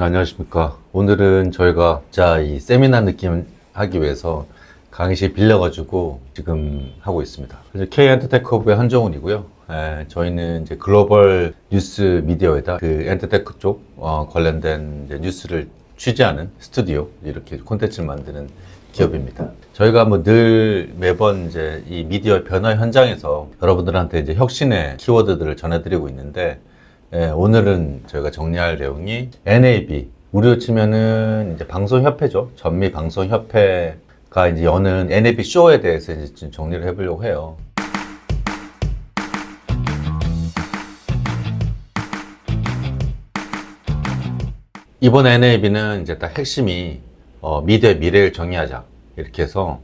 안녕하십니까. 오늘은 저희가 이 세미나 느낌 하기 위해서 강의실 빌려가지고 지금 하고 있습니다. 그래서 K-엔터테크업의 한정훈이고요. 저희는 이제 글로벌 뉴스 미디어에다 그 엔터테크 쪽 관련된 이제 뉴스를 취재하는 스튜디오, 이렇게 콘텐츠를 만드는 기업입니다. 저희가 뭐 늘 매번 이제 이 미디어 변화 현장에서 여러분들한테 이제 혁신의 키워드들을 전해드리고 있는데, 오늘은 저희가 정리할 내용이 NAB, 우리로 치면은 이제 방송협회죠. 전미 방송협회가 이제 여는 NAB 쇼에 대해서 이제 좀 정리를 해보려고 해요. 이번 NAB는 이제 딱 핵심이 미디어의 미래를 정의하자, 이렇게 해서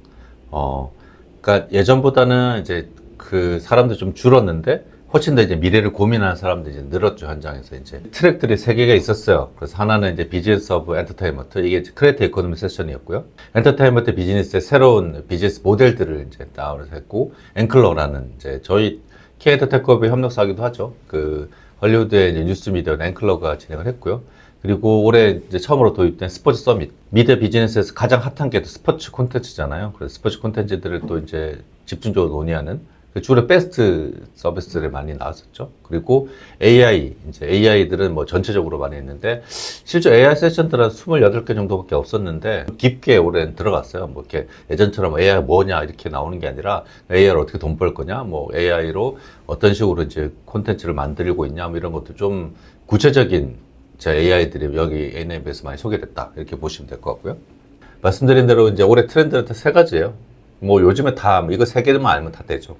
그러니까 예전보다는 이제 그 사람들 좀 줄었는데 훨씬 더 이제 미래를 고민하는 사람들이 이제 늘었죠. 현장에서 이제 트랙들이 세 개가 있었어요. 그래서 하나는 이제 비즈니스 오브 엔터테인먼트, 이게 크리에이터 이코노미 세션이었고요. 엔터테인먼트 비즈니스의 새로운 비즈니스 모델들을 이제 다운을 했고, 앵클러라는 이제 저희 K-엔터테크업에 협력사기도 하죠. 그 헐리우드의 이제 뉴스 미디어 앵클러가 진행을 했고요. 그리고 올해 이제 처음으로 도입된 스포츠 서밋, 미디어 비즈니스에서 가장 핫한 게 스포츠 콘텐츠잖아요. 그래서 스포츠 콘텐츠들을 또 이제 집중적으로 논의하는, 주로 베스트 서비스를 많이 나왔었죠. 그리고 AI, 이제 AI들은 뭐 전체적으로 많이 했는데, 실제 AI 세션들은 28개 정도밖에 없었는데, 깊게 올해는 들어갔어요. 뭐 이렇게 예전처럼 AI가 뭐냐, 이렇게 나오는 게 아니라, AI로 어떻게 돈 벌 거냐, 뭐 AI로 어떤 식으로 이제 콘텐츠를 만들고 있냐, 뭐 이런 것도 좀 구체적인 AI들이 여기 NAB에서 많이 소개됐다, 이렇게 보시면 될 것 같고요. 말씀드린 대로 이제 올해 트렌드는 세 가지예요. 뭐 요즘에 다 이거 세 개만 알면 다 되죠.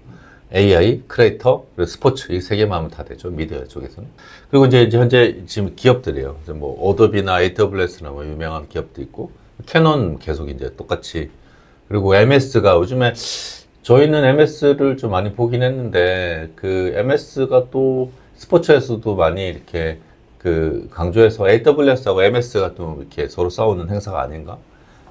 AI, 크리에이터, 그리고 스포츠, 이 세 개만 하면 다 되죠. 미디어 쪽에서는. 그리고 이제 현재 지금 기업들이에요. 뭐 어도비나 AWS나 뭐 유명한 기업도 있고, 캐논 계속 이제 똑같이. 그리고 MS가 요즘에, 저희는 MS를 좀 많이 보긴 했는데, 그 MS가 또 스포츠에서도 많이 이렇게 그 강조해서 AWS하고 MS가 또 이렇게 서로 싸우는 행사가 아닌가?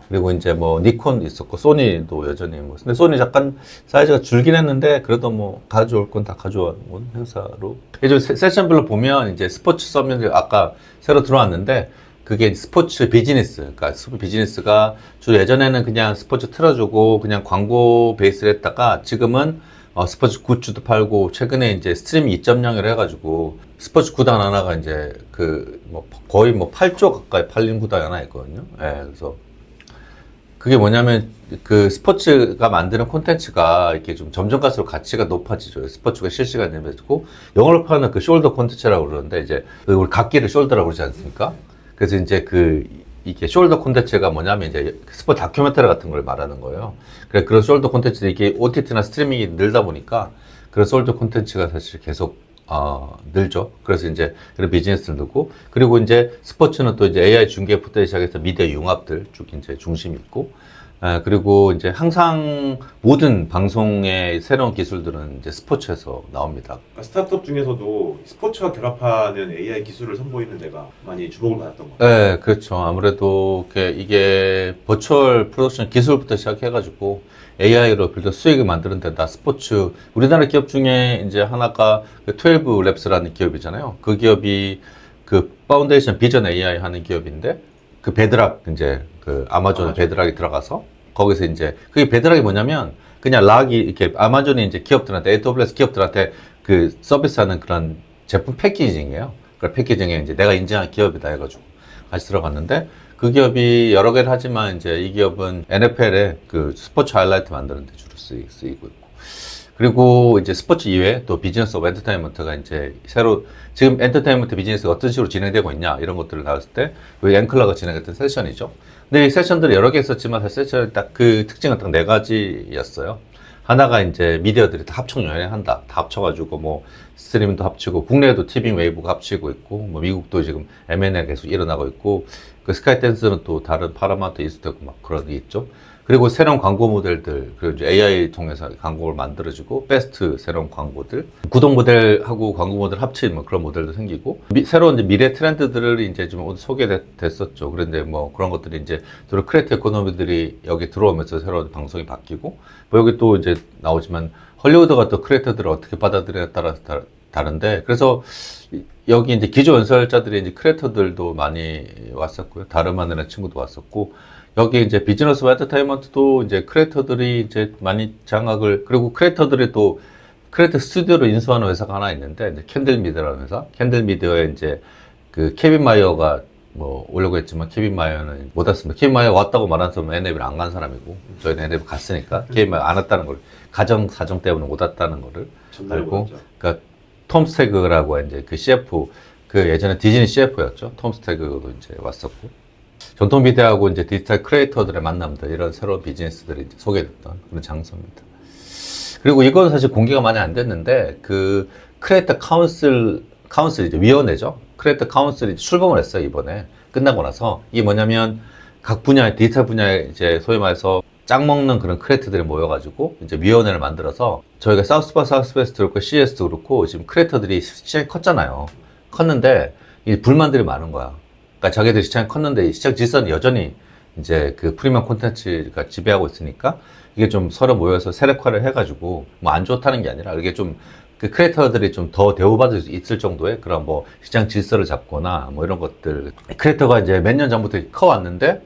그리고 이제 뭐 니콘도 있었고, 소니도 여전히 뭐, 근데 소니 잠깐 사이즈가 줄긴 했는데 그래도 뭐 가져올 건 다 가져온 행사로. 예전 세션별로 보면 이제 스포츠 서밋 아까 새로 들어왔는데, 그게 스포츠 비즈니스, 그러니까 스포츠 비즈니스가 주로 예전에는 그냥 스포츠 틀어주고 그냥 광고 베이스를 했다가, 지금은 스포츠 굿즈도 팔고, 최근에 이제 스트리밍 2.0을 해가지고 스포츠 구단 하나가 이제 그 뭐 거의 뭐 8조 가까이 팔린 구단 하나 있거든요. 예, 그래서 그게 뭐냐면, 그 스포츠가 만드는 콘텐츠가 이렇게 좀 점점 갈수록 가치가 높아지죠. 스포츠가 실시간에 되고, 영어로 표현하는 그 숄더 콘텐츠라고 그러는데, 이제 우리 각기를 숄더라고 그러지 않습니까? 그래서 이제 이게 숄더 콘텐츠가 뭐냐면 이제 스포츠 다큐멘터리 같은 걸 말하는 거예요. 그래, 그런 숄더 콘텐츠들이 이게 OTT나 스트리밍이 늘다 보니까 그런 숄더 콘텐츠가 사실 계속 늘죠. 그래서 이제 그런 비즈니스를 늘고, 그리고 이제 스포츠는 또 이제 AI 중계부터 시작해서 미디어 융합들 쭉 이제 중심이 있고, 그리고 이제 항상 모든 방송의 새로운 기술들은 이제 스포츠에서 나옵니다. 스타트업 중에서도 스포츠와 결합하는 AI 기술을 선보이는 데가 많이 주목을 받았던 것 네, 같아요. 그렇죠. 아무래도 이게 버추얼 프로덕션 기술부터 시작해가지고 AI로 빌드 수익을 만드는 데다 스포츠, 우리나라 기업 중에 이제 하나가 그 12랩스라는 기업이잖아요. 그 기업이 그 파운데이션 비전 AI 하는 기업인데, 그 베드락, 이제 그 아마존 베드락이 들어가서 거기서 이제, 그게 베드락이 뭐냐면 그냥 락이 이렇게 아마존이 이제 기업들한테, AWS 기업들한테 그 서비스하는 그런 제품 패키징이에요. 그 패키징에 이제 내가 인정한 기업이다 해가지고 같이 들어갔는데, 그 기업이 여러 개를 하지만 이제 이 기업은 NFL에 그 스포츠 하이라이트 만드는 데 주로 쓰이고 있고, 그리고 이제 스포츠 이외에 또 비즈니스 오브 엔터테인먼트가 이제 새로, 지금 엔터테인먼트 비즈니스가 어떤 식으로 진행되고 있냐, 이런 것들을 나왔을 때 그 앵클러가 진행했던 세션이죠. 근데 이 세션들이 여러 개 있었지만 사실 세션이 딱 그 특징은 딱 네 가지였어요. 하나가 이제 미디어들이 다 합청 여행한다. 다 합쳐가지고 뭐 스트리밍도 합치고, 국내에도 티빙 웨이브가 합치고 있고, 뭐 미국도 지금 M&A 계속 일어나고 있고, 그 스카이댄스는 또 다른 파라마운트 이스트고 막 그런 게 있죠. 그리고 새로운 광고 모델들, 그리고 이제 AI 통해서 광고를 만들어지고, 베스트 새로운 광고들, 구독 모델하고 광고 모델 합친 뭐 그런 모델도 생기고, 새로운 이제 미래 트렌드들을 이제 좀 소개됐었죠. 그런데 뭐 그런 것들이 이제 주로 크리에이터 이코노미들이 여기 들어오면서 새로운 방송이 바뀌고, 뭐 여기 또 이제 나오지만 헐리우드가 또 크리에이터들을 어떻게 받아들이냐에 따라서 다른데, 그래서 여기 이제 기조 연설자들이 이제 크리에이터들도 많이 왔었고요. 다름하늘의 친구도 왔었고, 여기 이제 비즈니스 엔터테인먼트도 이제 크리에이터들이 이제 많이 장악을, 그리고 크리에이터들이 또 크리에이터 스튜디오를 인수하는 회사가 하나 있는데, 이제 캔들 미디어라는 회사. 캔들 미디어에 이제 그 케빈 마이어가 뭐 오려고 했지만 케빈 마이어는 못 왔습니다. 케빈 마이어 왔다고 말한 사람은 NF를 안 간 사람이고, 저희는 NF 갔으니까 케빈 마이어 안 왔다는 걸, 가정 사정 때문에 못 왔다는 거를 알고, 그러니까 톰 스태그라고 이제 그 CF, 그 예전에 디즈니 CF였죠. 톰 스태그도 이제 왔었고, 전통 미디어하고 이제 디지털 크리에이터들의 만남들, 이런 새로운 비즈니스들이 이제 소개됐던 그런 장소입니다. 그리고 이건 사실 공개가 많이 안 됐는데, 그 크리에이터 카운슬 이제 위원회죠. 크리에이터 카운슬이 출범을 했어요, 이번에. 끝나고 나서. 이게 뭐냐면, 각 분야, 디지털 분야에 이제 소위 말해서 짝 먹는 그런 크리에이터들이 모여가지고, 이제 위원회를 만들어서, 저희가 사우스바 사우스웨스트도 그렇고, CS도 그렇고, 지금 크리에이터들이 시장이 컸잖아요. 컸는데, 이 불만들이 많은 거야. 그러니까 자기들 시장이 컸는데, 시장 질서는 여전히 이제 그 프리미엄 콘텐츠가 지배하고 있으니까, 이게 좀 서로 모여서 세력화를 해가지고, 뭐 안 좋다는 게 아니라, 이게 좀, 그 크리에이터들이 좀 더 대우받을 수 있을 정도의 그런 뭐 시장 질서를 잡거나 뭐 이런 것들. 크리에이터가 이제 몇 년 전부터 커왔는데,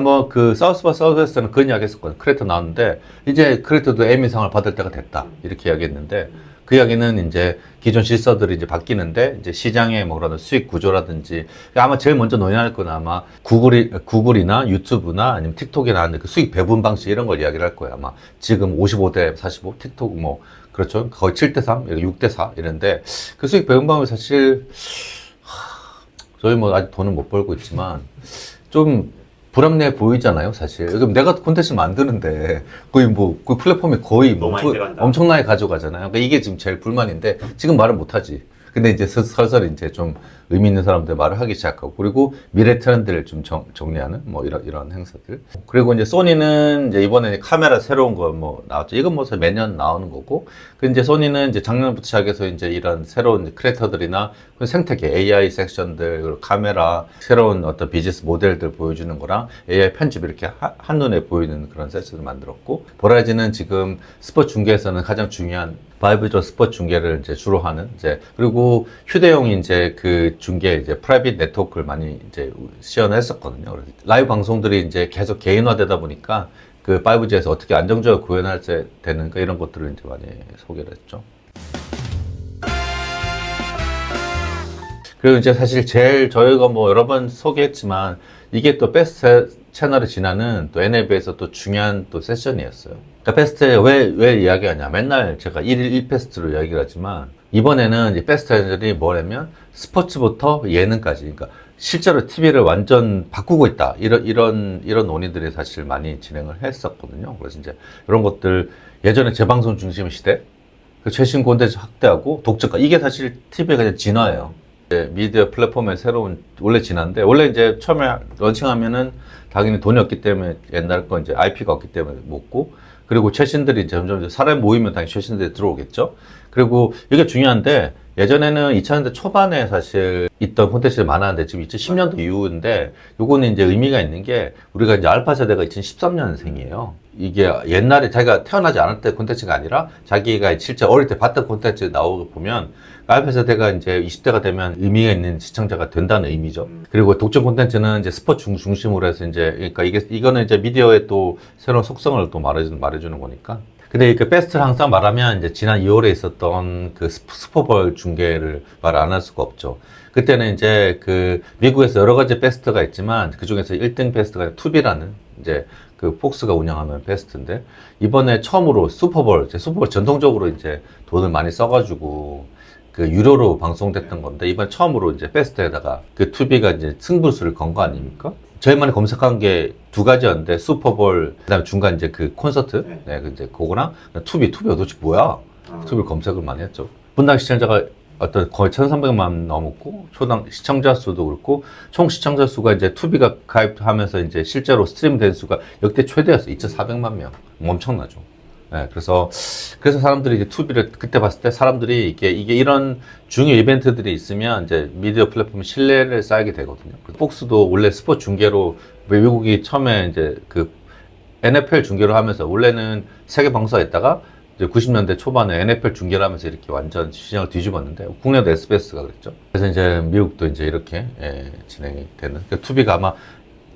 뭐 그 사우스바 사우스웨스트는 그런 이야기 했었거든. 크리에이터 나왔는데, 이제 크리에이터도 에미상을 받을 때가 됐다. 이렇게 이야기했는데, 그 이야기는 이제 기존 질서들이 이제 바뀌는데, 이제 시장의 뭐 그런 수익 구조라든지, 아마 제일 먼저 논의할 건 아마 구글이나 유튜브나 아니면 틱톡이나 하는 그 수익 배분 방식 이런 걸 이야기를 할 거예요. 아마 지금 55대 45, 틱톡 뭐, 그렇죠. 거의 7대3, 6대4 이런데, 그 수익 배분 방법이 사실, 저희 뭐 아직 돈은 못 벌고 있지만, 좀 불합리해 보이잖아요, 사실. 그럼 내가 콘텐츠 만드는데, 거의 뭐, 그 플랫폼이 거의 뭐 엄청나게 가져가잖아요. 그러니까 이게 지금 제일 불만인데, 지금 말은 못하지. 근데 이제 슬슬 이제 좀 의미 있는 사람들 말을 하기 시작하고, 그리고 미래 트렌드를 좀 정리하는 뭐 이런 행사들. 그리고 이제 소니는 이제 이번에 카메라 새로운 거 뭐 나왔죠. 이건 뭐 매년 나오는 거고. 그 이제 소니는 이제 작년부터 시작해서 이제 이런 새로운 크리에이터들이나 생태계 AI 섹션들, 그리고 카메라, 새로운 어떤 비즈니스 모델들 보여주는 거랑 AI 편집 이렇게 한눈에 보이는 그런 세션을 만들었고, 버라이즈는 지금 스포츠 중계에서는 가장 중요한 바이브저 스포츠 중계를 이제 주로 하는 이제, 그리고 휴대용 이제 그 중계 이제 프라이빗 네트워크를 많이 이제 시연했었거든요. 그래서 라이브 방송들이 이제 계속 개인화되다 보니까 그 5G에서 어떻게 안정적으로 구현할 때 되는가 이런 것들을 이제 많이 소개를 했죠. 그리고 이제 사실 제일 저희가 뭐 여러 번 소개했지만 이게 또 베스트 채널에 지나는 또 NAB에서 또 중요한 또 세션이었어요. 그러니까 베스트에 왜 이야기하냐. 맨날 제가 1일 1페스트로 이야기를 하지만 이번에는 이제 베스트 채널이 뭐냐면 스포츠부터 예능까지. 그러니까 실제로 TV를 완전 바꾸고 있다. 이런 논의들이 사실 많이 진행을 했었거든요. 그래서 이제 이런 것들 예전에 재방송 중심의 시대, 그 최신 콘텐츠 확대하고 독점가. 이게 사실 TV의 그냥 진화예요. 미디어 플랫폼의 새로운 원래 진화인데 원래 이제 처음에 런칭하면은 당연히 돈이 없기 때문에 옛날 거 이제 IP가 없기 때문에 먹고 그리고 최신들이 점점 사람이 모이면 당연히 최신들이 들어오겠죠. 그리고 이게 중요한데 예전에는 2000년대 초반에 사실 있던 콘텐츠들이 많았는데 지금 2010년도 이후인데 요거는 이제 의미가 있는 게 우리가 이제 알파 세대가 2013년생이에요. 이게 옛날에 자기가 태어나지 않을 때 콘텐츠가 아니라 자기가 실제 어릴 때 봤던 콘텐츠 나오고 보면 알파 세대가 이제 20대가 되면 의미가 있는 시청자가 된다는 의미죠. 그리고 독점 콘텐츠는 이제 스포츠 중심으로 해서 이제 그러니까 이거는 이제 미디어의 또 새로운 속성을 또 말해주는 거니까. 근데 그 베스트를 항상 말하면 이제 지난 2월에 있었던 그 슈퍼볼 중계를 말 안 할 수가 없죠. 그때는 이제 그 미국에서 여러 가지 베스트가 있지만 그 중에서 1등 베스트가 투비라는 이제 그 폭스가 운영하는 베스트인데 이번에 처음으로 슈퍼볼 전통적으로 이제 돈을 많이 써가지고 그 유료로 방송됐던 건데 이번 처음으로 이제 베스트에다가 그 투비가 이제 승부수를 건 거 아닙니까? 저희만이 검색한 게 두 가지였는데 슈퍼볼 그다음에 중간 이제 그 콘서트 네, 그 이제 그거랑 투비 도대체 뭐야? 투비를 검색을 많이 했죠. 분당 시청자가 어떤 거의 1,300만 넘었고 초당 시청자 수도 그렇고 총 시청자 수가 이제 투비가 가입하면서 이제 실제로 스트림된 수가 역대 최대였어요. 2,400만 명. 엄청나죠. 네, 그래서 사람들이 이제 투비를 그때 봤을 때 사람들이 이게 이런 중요 이벤트들이 있으면 이제 미디어 플랫폼 신뢰를 쌓이게 되거든요. 폭스도 원래 스포츠 중계로 외국이 처음에 이제 그 NFL 중계로 하면서 원래는 세계 방송사 있다가 이제 90년대 초반에 NFL 중계를 하면서 이렇게 완전 시장을 뒤집었는데 국내도 SBS가 그랬죠. 그래서 이제 미국도 이제 이렇게 진행이 되는. 그러니까 투비가 아마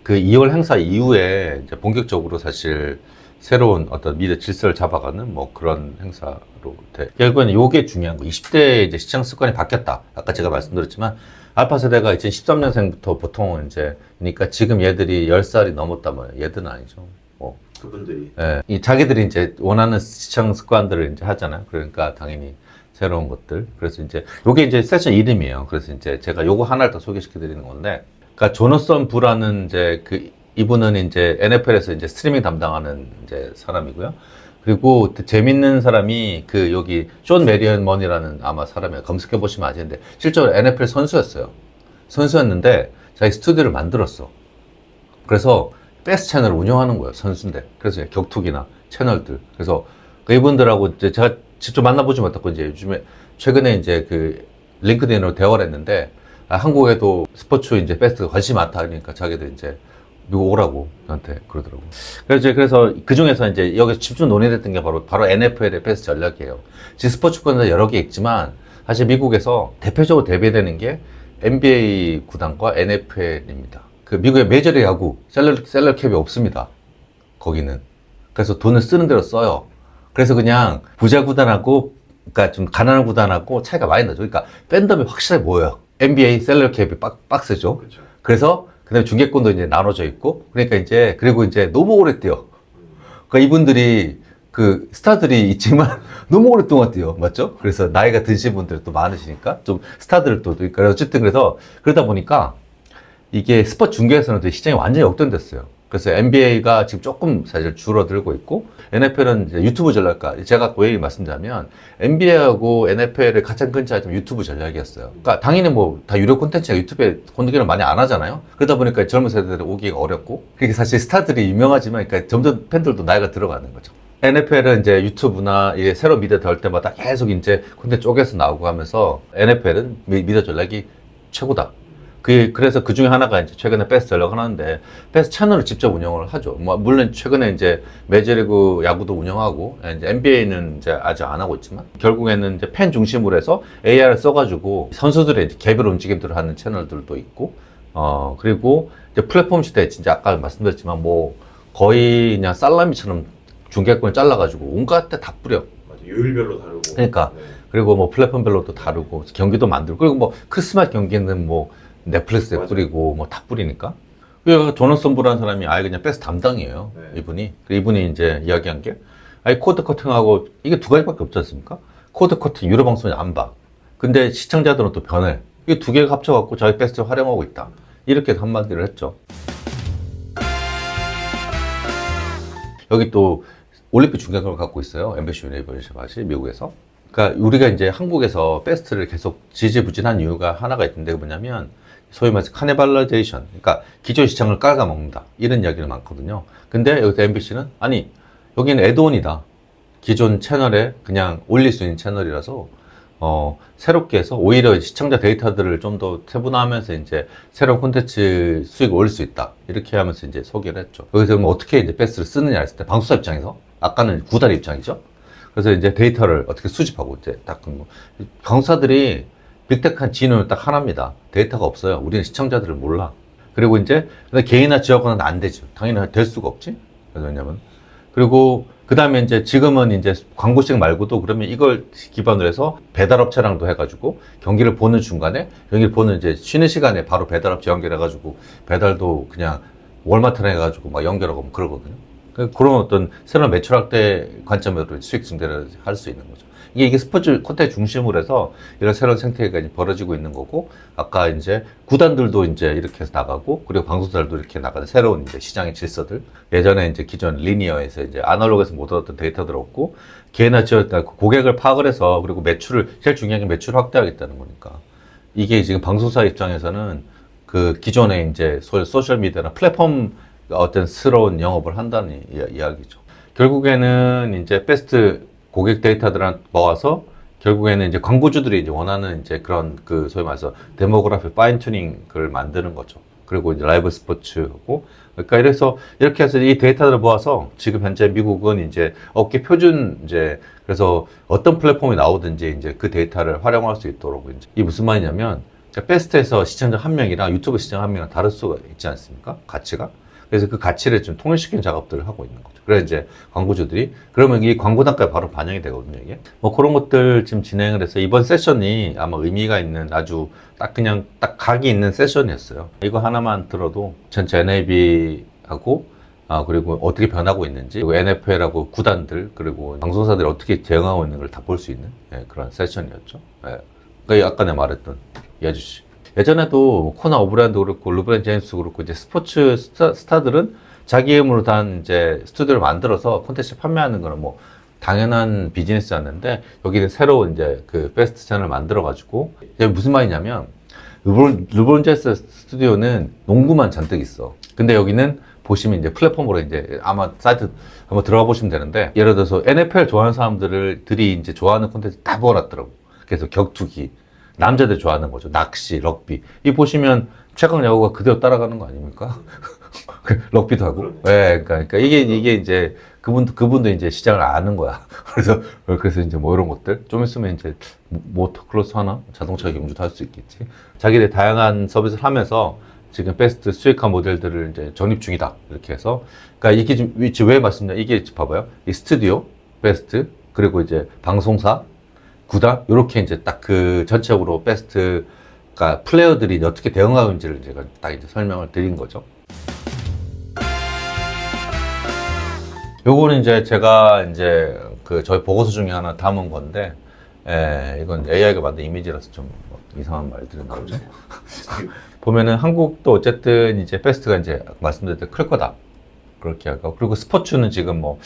그 2월 행사 이후에 이제 본격적으로 사실 새로운 어떤 미래 질서를 잡아가는 뭐 그런 행사로 돼. 결국에는 요게 중요한 거. 20대 이제 시장 습관이 바뀌었다. 아까 제가 말씀드렸지만 알파 세대가 2013년생부터 보통 이제 그러니까 지금 얘들이 10살이 넘었다면 얘들은 아니죠. 뭐 그분들이 이 자기들이 이제 원하는 시청 습관들을 이제 하잖아요. 그러니까 당연히 새로운 것들. 그래서 이제 요게 이제 세션 이름이에요. 그래서 이제 제가 요거 하나를 더 소개시켜 드리는 건데, 그러니까 조너선 부라는 이제 이분은 이제 NFL에서 이제 스트리밍 담당하는 이제 사람이고요. 그리고 재밌는 사람이 여기 존 메리언먼이라는 아마 사람이 검색해 보시면 아시는데 실제로 NFL 선수였어요. 선수였는데 자기 스튜디오를 만들었어. 그래서 패스 채널을 운영하는 거예요. 선수인데. 그래서 격투기나 채널들. 그래서 이분들하고 이제 제가 직접 만나보지 못했고 이제 요즘에 최근에 이제 링크드인으로 대화를 했는데 한국에도 스포츠 이제 패스가 관심이 많다 하니까 자기들 이제 미국 오라고 저한테 그러더라고. 그래서 그 중에서 이제 여기서 집중 논의됐던 게 바로 NFL의 패스 전략이에요. 지금 스포츠권에서 여러 개 있지만 사실 미국에서 대표적으로 대비되는 게 NBA 구단과 NFL입니다. 미국의 메이저리그 야구 셀러 캡이 없습니다. 거기는. 그래서 돈을 쓰는 대로 써요. 그래서 그냥 부자 구단하고 그러니까 좀 가난한 구단하고 차이가 많이 나죠. 그러니까 팬덤이 확실하게 모여요. NBA 셀러 캡이 빡세죠. 그렇죠. 그래서 그다음에 중계권도 이제 나눠져 있고 그러니까 이제 그리고 이제 너무 오래 뛰어. 그러니까 이분들이 스타들이 있지만 너무 오랫동안 뛰어. 맞죠? 그래서 나이가 드신 분들 또 많으시니까 좀 스타들을 또 그러니까 어쨌든 그래서 그러다 보니까 이게 스포츠 중계에서는 시장이 완전히 역전됐어요. 그래서 NBA가 지금 조금 사실 줄어들고 있고 NFL은 이제 유튜브 전략가. 제가 왜 말씀드리냐면 NBA하고 NFL의 가장 큰 차이점은 유튜브 전략이었어요. 그러니까 당연히 뭐 다 유료 콘텐츠가 유튜브에 콘텐츠를 많이 안 하잖아요. 그러다 보니까 젊은 세대들이 오기가 어렵고 그게 사실 스타들이 유명하지만 그러니까 점점 팬들도 나이가 들어가는 거죠. NFL은 이제 유튜브나 이게 새로 미디어 될 때마다 계속 이제 콘텐츠 쪼개서 나오고 하면서 NFL은 미디어 전략이 최고다. 그래서 그 중에 하나가 이제 최근에 패스 전략을 하는데 패스 채널을 직접 운영을 하죠. 뭐 물론 최근에 이제 메이저리그 야구도 운영하고 이제 NBA는 이제 아직 안 하고 있지만 결국에는 이제 팬 중심으로 해서 AR을 써가지고 선수들의 이제 개별 움직임들을 하는 채널들도 있고 그리고 이제 플랫폼 시대에 진짜 아까 말씀드렸지만 뭐 거의 그냥 살라미처럼 중계권을 잘라가지고 온갖 데 다 뿌려. 맞아, 요일별로 다르고. 그러니까 네. 그리고 뭐 플랫폼별로 또 다르고 경기도 만들고 그리고 뭐 크리스마스 경기는 뭐 넷플릭스에 맞아. 뿌리고 뭐 다 뿌리니까. 그 조너선 부라는 사람이 아예 그냥 패스 담당이에요. 네. 이분이 이제 이야기한 게 아예 코드 커팅하고 이게 두 가지밖에 없지 않습니까? 코드 커팅 유료 방송이 안 봐. 근데 시청자들은 또 변해. 이게 두 개가 합쳐갖고 자기 패스를 활용하고 있다. 이렇게 한마디를 했죠. 여기 또 올림픽 중계권을 갖고 있어요. MBC 유니버시티 미국에서. 그러니까 우리가 이제 한국에서 패스트를 계속 지지부진한 이유가 하나가 있는데 뭐냐면 소위 말해서 카니발라이제이션, 그러니까 기존 시장을 깔아먹는다 이런 이야기가 많거든요. 근데 여기서 MBC는 아니 여기는 애드온이다. 기존 채널에 그냥 올릴 수 있는 채널이라서 새롭게 해서 오히려 시청자 데이터들을 좀 더 세분화하면서 이제 새로운 콘텐츠 수익을 올릴 수 있다. 이렇게 하면서 이제 소개를 했죠. 여기서 그럼 어떻게 이제 패스를 쓰느냐 했을 때 방송사 입장에서 아까는 구단 입장이죠. 그래서 이제 데이터를 어떻게 수집하고 이제 딱 방송사들이 빅테크한 진호는 딱 하나입니다. 데이터가 없어요. 우리는 시청자들을 몰라. 그리고 이제 개인화 지역화는 안 되죠. 당연히 될 수가 없지. 그래서 왜냐면 그리고 그 다음에 이제 지금은 이제 광고식 말고도 그러면 이걸 기반으로 해서 배달업체랑도 해가지고 경기를 보는 중간에 경기를 보는 이제 쉬는 시간에 바로 배달업체 연결해가지고 배달도 그냥 월마트랑 해가지고 막 연결하고 뭐 그러거든요. 그런 어떤 새로운 매출 확대 관점으로 수익 증대를 할 수 있는 거죠. 이게 스포츠 콘텐츠 중심으로 해서 이런 새로운 생태계가 이제 벌어지고 있는 거고, 아까 이제 구단들도 이제 이렇게 해서 나가고, 그리고 방송사들도 이렇게 나가는 새로운 이제 시장의 질서들. 예전에 이제 기존 리니어에서 이제 아날로그에서 못 얻었던 데이터들 없고, 개인화 지었다 고객을 파악을 해서, 그리고 매출을, 제일 중요한 게 매출을 확대하겠다는 거니까. 이게 지금 방송사 입장에서는 그 기존의 이제 소셜미디어나 플랫폼 어떤 새로운 영업을 한다는 이야기죠. 결국에는 이제 베스트 고객 데이터들을 모아서 결국에는 이제 광고주들이 이제 원하는 이제 그런 그 소위 말해서 데모그래피 파인 튜닝을 만드는 거죠. 그리고 이제 라이브 스포츠하고 그러니까 이래서 이렇게 해서 이 데이터를 모아서 지금 현재 미국은 이제 업계 표준 이제 그래서 어떤 플랫폼이 나오든지 이제 그 데이터를 활용할 수 있도록 이제 이게 무슨 말이냐면 베스트에서 시청자 한 명이랑 유튜브 시청자 한 명이랑 다를 수가 있지 않습니까? 가치가. 그래서 그 가치를 좀 통일시키는 작업들을 하고 있는 거죠. 그래서 이제 광고주들이 그러면 이 광고 단가에 바로 반영이 되거든요, 이게. 뭐 그런 것들 지금 진행을 해서 이번 세션이 아마 의미가 있는 아주 딱 그냥 딱 각이 있는 세션이었어요. 이거 하나만 들어도 전체 NAB하고 그리고 어떻게 변하고 있는지, 그리고 NFL하고 구단들, 그리고 방송사들이 어떻게 대응하고 있는 걸 다 볼 수 있는 그런 세션이었죠. 그러니까 아까 내가 말했던 이 아저씨. 예전에도 코나 오브라이언도 그렇고 르브론 제임스도 그렇고 이제 스포츠 스타들은 자기 힘으로 단 이제 스튜디오를 만들어서 콘텐츠 판매하는 거는 뭐 당연한 비즈니스였는데 여기는 새로 이제 그 베스트 채널을 만들어 가지고 이게 무슨 말이냐면 르브론 제임스 스튜디오는 농구만 잔뜩 있어. 근데 여기는 보시면 이제 플랫폼으로 이제 아마 사이트 한번 들어가 보시면 되는데 예를 들어서 NFL 좋아하는 사람들이 이제 좋아하는 콘텐츠 다 모아놨더라고. 그래서 격투기 남자들 좋아하는 거죠. 낚시, 럭비. 이 보시면 최강 야구가 그대로 따라가는 거 아닙니까? 럭비도 하고. 네, 그러니까 이게 이제 그분도 이제 시장을 아는 거야. 그래서 이제 뭐 이런 것들 좀 있으면 이제 모터크로스 하나 자동차 경주도 할 수 있겠지. 자기들 다양한 서비스를 하면서 지금 베스트 수익화 모델들을 이제 정립 중이다. 이렇게 해서 그러니까 이게 좀 왜 말씀드려? 이게 봐봐요. 이 스튜디오 베스트 그리고 이제 방송사 구단 이렇게 이제 딱 그 전체적으로 베스트가 플레이어들이 어떻게 대응하고 있는지를 제가 딱 이제 설명을 드린 거죠. 요거는 이제 제가 이제 그 저희 보고서 중에 하나 담은 건데, 이건 AI가 만든 이미지라서 좀 이상한 말들은 나오죠. 보면은 한국도 어쨌든 이제 베스트가 이제 말씀드린 대로 클 거다. 그렇게 하고. 그리고 스포츠는 지금 뭐,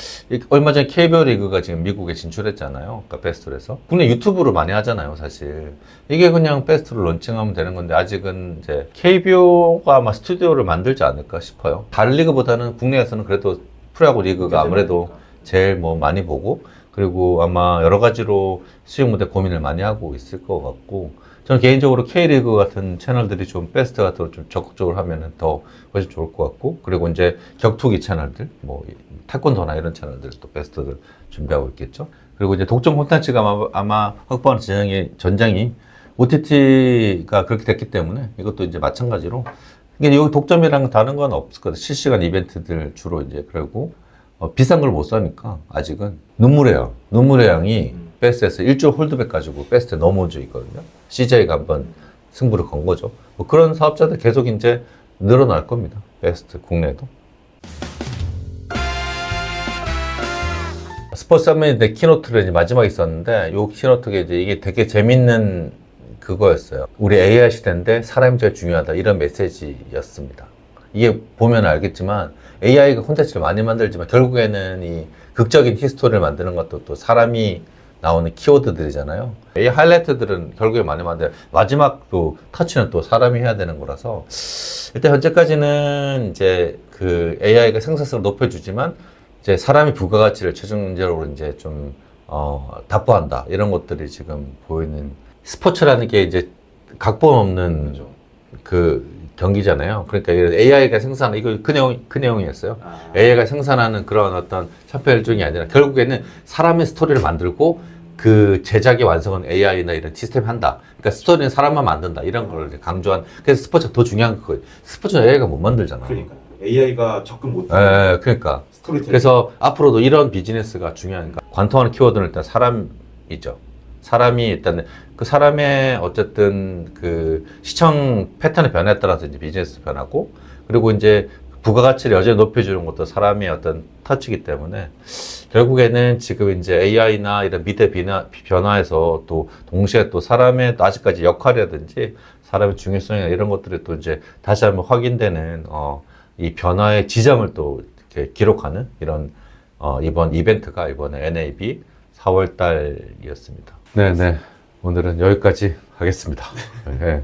얼마 전에 KBO 리그가 지금 미국에 진출했잖아요. 그러니까 베스트로 해서. 국내 유튜브로 많이 하잖아요, 사실. 이게 그냥 베스트로 런칭하면 되는 건데, 아직은 이제 KBO가 아마 스튜디오를 만들지 않을까 싶어요. 다른 리그보다는 국내에서는 그래도 프로야구 리그가 아무래도 제일 뭐 많이 보고, 그리고 아마 여러 가지로 수익 모델 고민을 많이 하고 있을 것 같고, 저는 개인적으로 K리그 같은 채널들이 좀 베스트 같은 걸 좀 적극적으로 하면은 더 훨씬 좋을 것 같고, 그리고 이제 격투기 채널들, 뭐, 태권도나 이런 채널들 또 베스트를 준비하고 있겠죠. 그리고 이제 독점 콘텐츠가 아마 확보하는 전장이 OTT가 그렇게 됐기 때문에 이것도 이제 마찬가지로. 이게 여기 독점이랑 다른 건 없을 거예요. 실시간 이벤트들 주로 이제 그러고, 비싼 걸 못 사니까 아직은 눈물의 양이 베스트에서 1조 홀드백 가지고 베스트에 넘어져 있거든요. CJ가 한번 승부를 건 거죠. 뭐 그런 사업자들 계속 이제 늘어날 겁니다. 베스트 국내도. 스포츠 서밋의 키노트를 이제 마지막에 있었는데 요 키노트가 이제 이게 되게 재밌는 그거였어요. 우리 AI 시대인데 사람이 제일 중요하다 이런 메시지였습니다. 이게 보면 알겠지만 AI가 콘텐츠를 많이 만들지만 결국에는 이 극적인 히스토리를 만드는 것도 또 사람이 나오는 키워드들이잖아요. AI 하이라이트들은 결국에 많이 만들어요. 마지막 또 터치는 또 사람이 해야 되는 거라서 일단 현재까지는 이제 그 AI가 생산성을 높여주지만 이제 사람이 부가가치를 최종적으로 이제 좀 답보한다 이런 것들이 지금 보이는 스포츠라는 게 이제 각본 없는 그렇죠. 그 경기잖아요. 그러니까 AI가 생산하는 이거 그 내용이었어요. AI가 생산하는 그런 어떤 샤프일종이 아니라 결국에는 사람의 스토리를 만들고 그 제작의 완성은 AI나 이런 시스템이 한다. 그러니까 스토리는 사람만 만든다. 이런 걸 이제 강조한. 그래서 스포츠가 더 중요한 거예요. 스포츠는 AI가 못 만들잖아. 그러니까 AI가 접근 못해. 그러니까. 스토리텔링. 그래서 앞으로도 이런 비즈니스가 중요하니까 관통하는 키워드는 일단 사람이죠. 사람이 일단 그 사람의 어쨌든 그 시청 패턴의 변화에 따라서 이제 비즈니스 변하고 그리고 이제 부가가치를 여전히 높여주는 것도 사람의 어떤 터치이기 때문에 결국에는 지금 이제 AI나 이런 미래 변화에서 또 동시에 또 사람의 또 아직까지 역할이라든지 사람의 중요성이나 이런 것들이 또 이제 다시 한번 확인되는 이 변화의 지점을 또 이렇게 기록하는 이런 이번 이벤트가 이번에 NAB 4월 달이었습니다. 네네. 오늘은 여기까지 하겠습니다. 네.